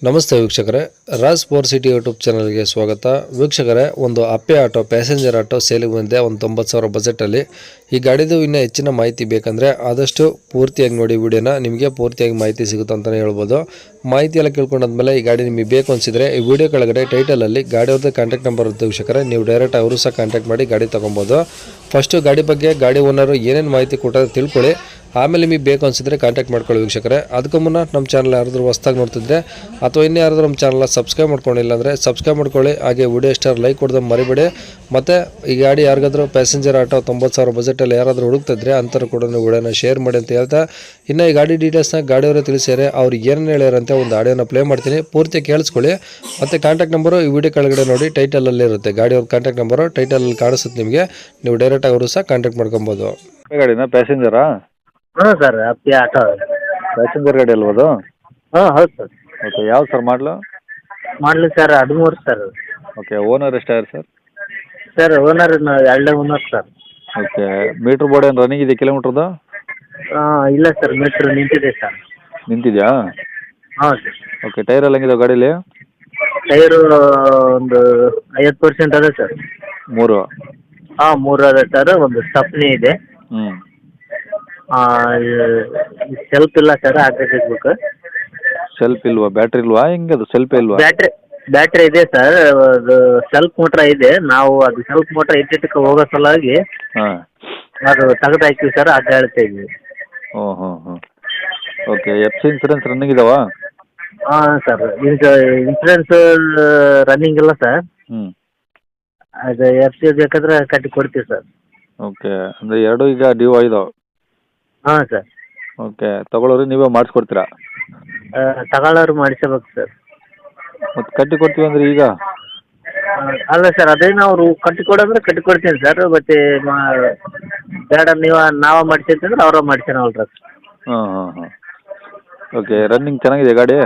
ನಮಸ್ತೆ ವೀಕ್ಷಕರೇ, Raj four city YouTube ಚಾನಲ್ಗೆ ಸ್ವಾಗತ. ವೀಕ್ಷಕರೇ, ಒಂದು ಅಪ್ಪೆ ಆಟೋ ಪ್ಯಾಸೆಂಜರ್ ಆಟೋ ಸೇಲಿಗೆ ಬಂದಿದೆ. ಒಂದು 90,000 ಬಜೆಟಲ್ಲಿ. ಈ ಗಾಡಿದು ಇನ್ನೂ ಹೆಚ್ಚಿನ ಮಾಹಿತಿ ಬೇಕಂದರೆ ಆದಷ್ಟು ಪೂರ್ತಿಯಾಗಿ ನೋಡಿ ವಿಡಿಯೋನ, ನಿಮಗೆ ಪೂರ್ತಿಯಾಗಿ ಮಾಹಿತಿ ಸಿಗುತ್ತೆ ಅಂತಲೇ ಹೇಳ್ಬೋದು. ಮಾಹಿತಿ ಎಲ್ಲ ಕೇಳ್ಕೊಂಡಾದ್ಮೇಲೆ ಈ ಗಾಡಿ ನಿಮಗೆ ಬೇಕು ಅನಿಸಿದರೆ ಈ ವಿಡಿಯೋ ಕೆಳಗಡೆ ಟೈಟಲಲ್ಲಿ ಗಾಡಿಯವ್ರದ್ದು ಕಾಂಟ್ಯಾಕ್ಟ್ ನಂಬರ್ ಇರುತ್ತೆ ವೀಕ್ಷಕರೇ, ನೀವು ಡೈರೆಕ್ಟ್ ಅವರು ಸಹ ಕಾಂಟ್ಯಾಕ್ಟ್ ಮಾಡಿ ಗಾಡಿ ತೊಗೊಬೋದು. ಫಸ್ಟು ಗಾಡಿ ಬಗ್ಗೆ ಗಾಡಿ ಓನರು ಏನೇನು ಮಾಹಿತಿ ಕೊಟ್ಟರೆ ತಿಳ್ಕೊಳ್ಳಿ, ಆಮೇಲೆ ನಿಮಗೆ ಬೇಕು ಅನಿಸಿದ್ರೆ ಕಾಂಟ್ಯಾಕ್ಟ್ ಮಾಡ್ಕೊಳ್ಳಿ ವೀಕ್ಷಕರೇ. ಅದಕ್ಕೂ ಮುನ್ನ ನಮ್ಮ ಚಾನಲ್ ಯಾರಾದರೂ ಹೊಸ್ದಾಗಿ ನೋಡ್ತಿದ್ರೆ ಅಥವಾ ಇನ್ನೂ ಯಾರಾದರೂ ನಮ್ಮ ಚಾನಲ್ನ ಸಬ್ಸ್ಕ್ರೈಬ್ ಮಾಡ್ಕೊಂಡಿಲ್ಲ ಅಂದರೆ ಸಬ್ಸ್ಕ್ರೈಬ್ ಮಾಡ್ಕೊಳ್ಳಿ. ಹಾಗೆ ವಿಡಿಯೋ ಇಷ್ಟ ಲೈಕ್ ಕೊಡೋದು ಮರಿಬೇಡಿ. ಮತ್ತು ಈ ಗಾಡಿ ಯಾರಿಗಾದ್ರೂ ಪ್ಯಾಸೆಂಜರ್ ಆಟೋ 90,000 ಬಜೆಟಲ್ಲಿ ಯಾರಾದರೂ ಹುಡುಕ್ತಿದ್ರೆ ಅಂಥವ್ರು ಕೂಡ ವಿಡಿಯೋನ ಶೇರ್ ಮಾಡಿ ಅಂತ ಹೇಳ್ತಾ, ಇನ್ನು ಈ ಗಾಡಿ ಡೀಟೇಲ್ಸ್ನ ಗಾಡಿಯವರು ತಿಳಿಸ್ಯಾರೆ, ಅವ್ರು ಏನೇನು ಹೇಳ್ಯಾರಂತೆ ಒಂದು ಆಡಿಯೋನ ಪ್ಲೇ ಮಾಡ್ತೀನಿ, ಪೂರ್ತಿ ಕೇಳಿಸ್ಕೊಳ್ಳಿ. ಮತ್ತು ಕಾಂಟ್ಯಾಕ್ಟ್ ನಂಬರು ಈ ವಿಡಿಯೋ ಕೆಳಗಡೆ ನೋಡಿ ಟೈಟಲಲ್ಲಿ ಇರುತ್ತೆ, ಗಾಡಿಯವ್ರ ಕಾಂಟ್ಯಾಕ್ಟ್ ನಂಬರು ಟೈಟಲಲ್ಲಿ ಕಾಣಿಸುತ್ತೆ ನಿಮಗೆ, ನೀವು ಡೈರೆಕ್ಟ್ ಅವರು ಸಹ ಕಾಂಟ್ಯಾಕ್ಟ್ ಮಾಡ್ಕೊಬೋದು. ಗಾಡಿನ ಪ್ಯಾಸೆಂಜರಾ? ಹಾಂ ಸರ್, ಅಪ್ಪಿ ಆಟೋ. ಪ್ಯಾಸೆಂಜರ್ ಗಾಡಿ ಅಲ್ವಾ ಅದು? ಹಾಂ ಹೌದು ಸರ್. ಓಕೆ, ಯಾವ ಸರ್ ಮಾಡಲು? ಮಾಡಲಿ ಸರ್ 13 ಸರ್. ಓಕೆ, ಓನರ್ ಎಷ್ಟಾಗಿದೆ ಸರ್? ಸರ್ ಓನರ್ ಎರಡನೇ owner sir. Okay, meter board ಏನು ರನ್ನಿಂಗ್ ಇದೆ ಕಿಲೋಮೀಟ್ರದ್ದು? ಇಲ್ಲ ಸರ್, ಮೀಟ್ರ್ ನಿಂತಿದೆ ಸರ್. ನಿಂತಿದೆಯಾ? ಹಾಂ ಸರ್. ಓಕೆ, ಟೈರ್ ಎಲ್ಲ ಹೆಂಗಿದೆ ಗಾಡೀಲಿ? ಟೈರು ಒಂದು 50% ಅದ ಸರ್. 3? ಹಾಂ 3 ಅದ ಸರ್. ಒಂದು ಸ್ಟಪ್ನಿ ಇದೆ. ಹ್ಞೂ. ಸೆಲ್ಫ್ ಇಲ್ಲ ಸರ್, ಹಾಕಬೇಕು. ಸೆಲ್ಫ್ ಇಲ್ವಾ? ಬ್ಯಾಟ್ರಿ ಇಲ್ವಾ? ಹೆಂಗೆ ಅದು ಸೆಲ್ಫ್ ಇಲ್ವಾ? ಬ್ಯಾಟ್ರಿ ಇದೆ ಸರ್. ಅದು ಸೆಲ್ಫ್ ಮೋಟ್ರ್ ಇದೆ. ನಾವು ಅದು ಸೆಲ್ಫ್ ಮೋಟ್ರ್ ಇಟ್ಟಿಟ್ಟಕ್ಕೆ ಹೋಗೋ ಸಲುವಾಗಿ ಹಾಂ, ಅದು ತೆಗೆದು ಹಾಕಿವಿ ಸರ್, ಅದು ಹೇಳ್ತಾ ಇದ್ವಿ. ಹ್ಞೂ ಹ್ಞೂ ಹ್ಞೂ. Okay, F C insurance running ಇದಾವಾ? ಹಾಂ ಸರ್, ಇನ್ಸೂರೆನ್ಸ್ ರನ್ನಿಂಗ್ ಇಲ್ಲ ಸರ್. ಹ್ಞೂ. ಅದು ಎಫ್ ಸಿ ಬೇಕಾದ್ರೆ ಕಟ್ಟಿ ಕೊಡ್ತೀವಿ ಸರ್. ಓಕೆ, ಅಂದರೆ ಎರಡು ಈಗ ಡ್ಯೂ ಆಯ್ದಾವೆ? ಹಾಂ ಸರ್. ಓಕೆ, ತಗೊಳ್ಳೋರು ನೀವೇ ಮಾಡಿಸ್ಕೊಡ್ತೀರಾ? ತಗೊಳ್ಳೋರು ಮಾಡಿಸಬೇಕು ಸರ್. ಮತ್ತು ಕಟ್ಟಿ ಕೊಡ್ತೀವಿ ಅಂದರೆ ಈಗ? ಅಲ್ಲ ಸರ್, ಅದೇನು ಅವರು ಕಟ್ಟಿ ಕೊಡಂದ್ರೆ ಕಟ್ಟಿ ಕೊಡ್ತೀನಿ ಸರ್. ಮತ್ತೆ ಬೇಡ ನಾವೇ ಮಾಡ್ಸಿ ಅಂತಂದ್ರೆ ಅವರೇ ಮಾಡ್ಸೋಣಲ್ರ. ಹಾಂ ಹಾಂ ಹಾಂ. ಓಕೆ, ರನ್ನಿಂಗ್ ಚೆನ್ನಾಗಿದೆ ಗಾಡಿ?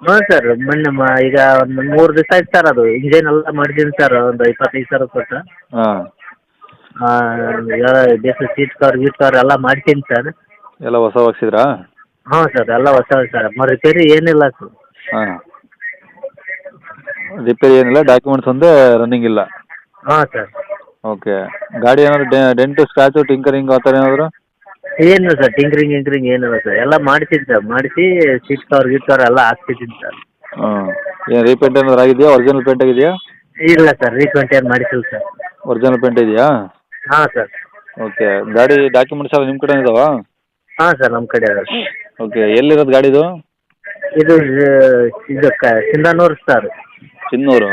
ಹ್ಞೂ ಸರ್, ಮೊನ್ನೆ ಈಗ ಒಂದು 3 ದಿವಸ ಆಯ್ತು ಸರ್. ಅದು ಇಂಜಿನ್ ಎಲ್ಲ ಮಾಡಿದ್ದೀನಿ ಸರ್, ಒಂದು 25,000 ಕೊಟ್ಟು. ಹಾಂ. ಸೀಟ್ ಕವರ್ ಎಲ್ಲ ಮಾಡ್ತೀನಿ ಸರ್. ಎಲ್ಲ ಹೊಸ ಹಾಕ್ಸಿದ್ರಾ? ಹಾಂ ಸರ್, ಎಲ್ಲ ಹೊಸ ಸರ್. ರಿಪೇರಿ ಏನಿಲ್ಲ ಸರ್. ಹಾಂ, ರಿಪೇರಿ ಏನಿಲ್ಲ, ಡಾಕ್ಯುಮೆಂಟ್ಸ್ ಒಂದೇ ರನ್ನಿಂಗ್ ಇಲ್ಲ? ಹಾಂ ಸರ್. ಓಕೆ, ಗಾಡಿ ಏನಾದ್ರು ಡೆಂಟು ಸ್ಕ್ರಾಚು ಟಿಂಕರಿಂಗ್ ಆ ಥರ ಏನಾದರೂ? ಏನಿಲ್ಲ ಸರ್, ಟಿಂಕ್ರಿಂಗ್ ಏನಿಲ್ಲ ಸರ್. ಎಲ್ಲ ಮಾಡ್ತೀನಿ ಸರ್, ಮಾಡಿಸಿ ಸೀಟ್ ಕವರ್ ಎಲ್ಲ ಹಾಕ್ತಿದ್ದೀನಿ ಸರ್. ಹಾಂ, ಏನು ರೀಪೇಂಟ್ ಏನಾದ್ರು ಆಗಿದೆಯಾ? ಒರಿಜಿನಲ್ ಪೇಂಟ್ ಆಗಿದೆಯಾ? ಇಲ್ಲ ಸರ್, ರೀಪೇಂಟ್ ಏನು ಮಾಡಿಸಿಲ್ಲ ಸರ್. ಒರಿಜಿನಲ್ ಪೇಂಟ್ ಇದೆಯಾ? ಹಾಂ ಸರ್. ಓಕೆ, ಗಾಡಿ ಡಾಕ್ಯುಮೆಂಟ್ಸ್ ಎಲ್ಲ ನಿಮ್ಮ ಕಡೆ ಇದಾವಾ? ಹಾಂ ಸರ್, ನಮ್ಮ ಕಡೆ ಅದ. ಓಕೆ, ಎಲ್ಲಿರೋದು ಗಾಡಿದು? ಇದು ಸಿಂಧಾನೂರು ಸರ್. ಚಿನ್ನೂರು?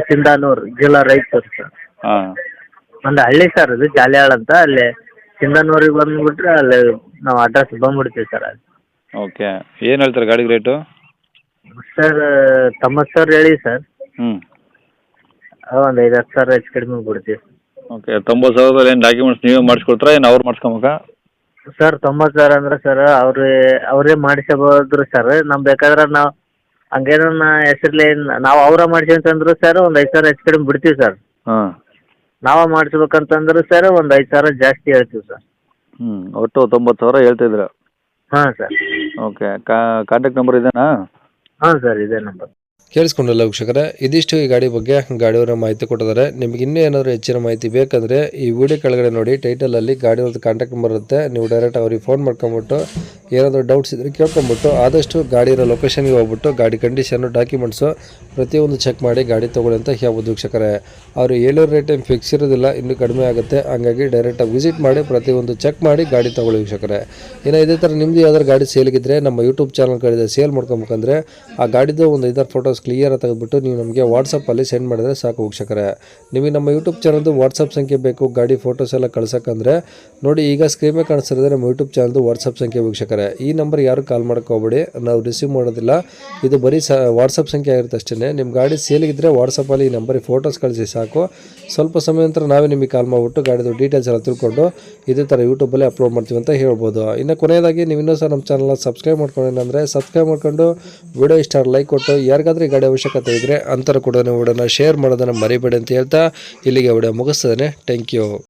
ಸಿಂಧಾನೂರು ಜಿಲ್ಲಾ ರಾಯಚೂರು ಸರ್. ಹಾಂ. ಒಂದು ಹಳ್ಳಿ ಸರ್, ಇದು ಜಾಲಿಯಾಳ ಅಂತ. ಅಲ್ಲಿ ಸಿಂಧಾನೂರಿಗೆ ಬಂದುಬಿಟ್ರೆ ಅಲ್ಲಿ ನಾವು ಅಡ್ರೆಸ್ ಬಂದ್ಬಿಡ್ತೀವಿ ಸರ್. ಅಲ್ಲಿ. ಓಕೆ, ಏನು ಹೇಳ್ತಾರೆ ಗಾಡಿಗೆ ರೇಟು? ಸರ್ 90,000 ಹೇಳಿ ಸರ್. ಹ್ಞೂ. ಒಂದು 5,000 ಹೆಚ್ಚು ಕಡಿಮೆ ಬಿಡ್ತೀವಿ. ಓಕೆ, 90,000 ಏನು ಡಾಕ್ಯುಮೆಂಟ್ಸ್ ನೀವೇ ಮಾಡಿಸ್ಕೊಡ್ತೀರಾ, ಏನು ಅವ್ರು ಮಾಡಿಸ್ಕೊಬೇಕಾ? ಸರ್ 90,000 ಅಂದ್ರೆ ಸರ್ ಅವರೇ ಮಾಡಿಸಬಹುದು ಸರ್. ನಾವು ಬೇಕಾದ್ರೆ ನಾವು ಹಂಗೇನ ಹೆಸರಲ್ಲಿ ನಾವು ಅವರ ಮಾಡಿಸಿ ಅಂತಂದ್ರು ಸರ್, ಒಂದು 5,000 ಹೆಚ್ಚು ಕಡಿಮೆ ಬಿಡ್ತೀವಿ ಸರ್. ಹಾಂ. ನಾವೇ ಮಾಡಿಸ್ಬೇಕಂತಂದ್ರೆ ಸರ್ ಒಂದು 5,000 ಜಾಸ್ತಿ ಹೇಳ್ತೀವಿ ಸರ್. ಹ್ಞೂ, ಒಟ್ಟು 90,000 ಹೇಳ್ತಿದ್ದೀರಾ? ಹಾಂ ಸರ್. ಓಕೆ, ಕಾಂಟ್ಯಾಕ್ಟ್ ನಂಬರ್ ಇದೇನಾ? ಹಾಂ ಸರ್, ಇದೇ ನಂಬರ್. ಕೇಳಿಸ್ಕೊಂಡಲ್ಲ ವೀಕ್ಷಕರೇ, ಇದಿಷ್ಟು ಈ ಗಾಡಿ ಬಗ್ಗೆ ಗಾಡಿಯವರ ಮಾಹಿತಿ ಕೊಟ್ಟಿದ್ದಾರೆ. ನಿಮಗೆ ಇನ್ನೂ ಏನಾದರೂ ಹೆಚ್ಚಿನ ಮಾಹಿತಿ ಬೇಕಂದರೆ ಈ ವಿಡಿಯೋ ಕೆಳಗಡೆ ನೋಡಿ ಟೈಟಲಲ್ಲಿ ಗಾಡಿಯವ್ರದ್ದು ಕಾಂಟ್ಯಾಕ್ಟ್ ನಂಬರ್ ಇರುತ್ತೆ, ನೀವು ಡೈರೆಕ್ಟ್ ಅವ್ರಿಗೆ ಫೋನ್ ಮಾಡ್ಕೊಂಬಿಟ್ಟು ಏನಾದರೂ ಡೌಟ್ಸ್ ಇದ್ದರೆ ಕೇಳ್ಕೊಂಬಿಟ್ಟು ಆದಷ್ಟು ಗಾಡಿಯ ಲೊಕೇಶನ್ಗೆ ಹೋಗ್ಬಿಟ್ಟು ಗಾಡಿ ಕಂಡೀಷನ್ನು ಡಾಕ್ಯುಮೆಂಟ್ಸು ಪ್ರತಿಯೊಂದು ಚೆಕ್ ಮಾಡಿ ಗಾಡಿ ತೊಗೊಳ್ಳಿ ಅಂತ ಹೇಳ್ಬೋದು ವೀಕ್ಷಕರೇ. ಅವರು ಹೇಳೋ ರೇಟ್ ಏನು ಫಿಕ್ಸ್ ಇರೋದಿಲ್ಲ, ಇನ್ನೂ ಕಡಿಮೆ ಆಗುತ್ತೆ. ಹಂಗಾಗಿ ಡೈರೆಕ್ಟಾಗಿ ವಿಸಿಟ್ ಮಾಡಿ ಪ್ರತಿಯೊಂದು ಚೆಕ್ ಮಾಡಿ ಗಾಡಿ ತೊಗೊಳ್ಳಿ ವೀಕ್ಷಕರೇ. ಇನ್ನು ಇದೇ ಥರ ನಿಮ್ಮದು ಯಾವ್ದಾದ್ರು ಗಾಡಿ ಸೇಲಿಗಿದ್ರೆ ನಮ್ಮ ಯೂಟ್ಯೂಬ್ ಚಾನಲ್ ಕಡೆ ಸೇಲ್ ಮಾಡ್ಕೊಬೇಕಂದ್ರೆ ಆ ಗಾಡಿದು ಒಂದು 5 ಫೋಟೋಸ್ ಕ್ಲಿಯರ್ ತೆಗೆದುಬಿಟ್ಟು ನೀವು ನಮಗೆ ವಾಟ್ಸಪ್ಪಲ್ಲಿ ಸೆಂಡ್ ಮಾಡಿದ್ರೆ ಸಾಕು ವೀಕ್ಷಕರೇ. ನಿಮಗೆ ನಮ್ಮ ಯೂಟ್ಯೂಬ್ ಚಾನಲ್ದು ವಾಟ್ಸಪ್ ಸಂಖ್ಯೆ ಬೇಕು ಗಾಡಿ ಫೋಟೋಸ್ ಎಲ್ಲ ಕಳ್ಸೋಕ್ಕಂದ್ರೆ ನೋಡಿ, ಈಗ ಸ್ಕ್ರೀನ್ ಮೇಲೆ ಕಾಣಿಸ್ತಿರೋದ್ರೆ ನಮ್ಮ ಯೂಟ್ಯೂಬ್ ಚಾನಲ್ದು ವಾಟ್ಸಪ್ ಸಂಖ್ಯೆ ವೀಕ್ಷಕರೇ. ಈ ನಂಬರ್ ಯಾರು ಕಾಲ್ ಮಾಡೋಕ್ಕೆ ಹೋಗ್ಬೇಡಿ, ನಾವು ರಿಸೀವ್ ಮಾಡೋದಿಲ್ಲ. ಇದು ಬರೀ ವಾಟ್ಸಪ್ ಸಂಖ್ಯೆ ಆಗಿರುತ್ತೆ ಅಷ್ಟೇ. ನಿಮ್ಮ ಗಾಡಿ ಸೇಲಿಗಿದ್ರೆ ವಾಟ್ಸಪ್ಪಲ್ಲಿ ಈ ನಂಬರಿಗೆ ಫೋಟೋಸ್ ಕಳಿಸಿ ಸಾಕು. ಸ್ವಲ್ಪ ಸಮಯ ನಂತರ ನಾವೇ ನಿಮಗೆ ಕಾಲ್ ಮಾಡಿಬಿಟ್ಟು ಗಾಡಿದು ಡೀಟೇಲ್ಸ್ ಎಲ್ಲ ತಿಳ್ಕೊಂಡು ಇದೇ ಥರ ಯೂಟ್ಯೂಬಲ್ಲಿ ಅಪ್ಲೋಡ್ ಮಾಡ್ತೀವಿ ಅಂತ ಹೇಳ್ಬೋದು. ಇನ್ನು ಕೊನೆಯದಾಗಿ ನೀವು ಇನ್ನೂ ಸಹ ನಮ್ಮ ಚಾನಲ್ನ ಸಬ್ಸ್ಕ್ರೈಬ್ ಮಾಡ್ಕೊಂಡಿಲ್ಲ ಸಬ್ಸ್ಕ್ರೈಬ್ ಮಾಡ್ಕೊಂಡು ವಿಡಿಯೋ ಇಷ್ಟ ಲೈಕ್ ಕೊಟ್ಟು ಯಾರಿಗಾದ್ರೂ ಈ ಗಾಡಿ ಅವಶ್ಯಕತೆ ಇದ್ದರೆ ಅಂತರ ಕೂಡ ವಿಡಿಯೋನ ಶೇರ್ ಮಾಡೋದನ್ನು ಮರಿಬೇಡಿ ಅಂತ ಹೇಳ್ತಾ ಇಲ್ಲಿಗೆ ವಿಡಿಯೋ ಮುಗಿಸ್ತದೆ. Thank you.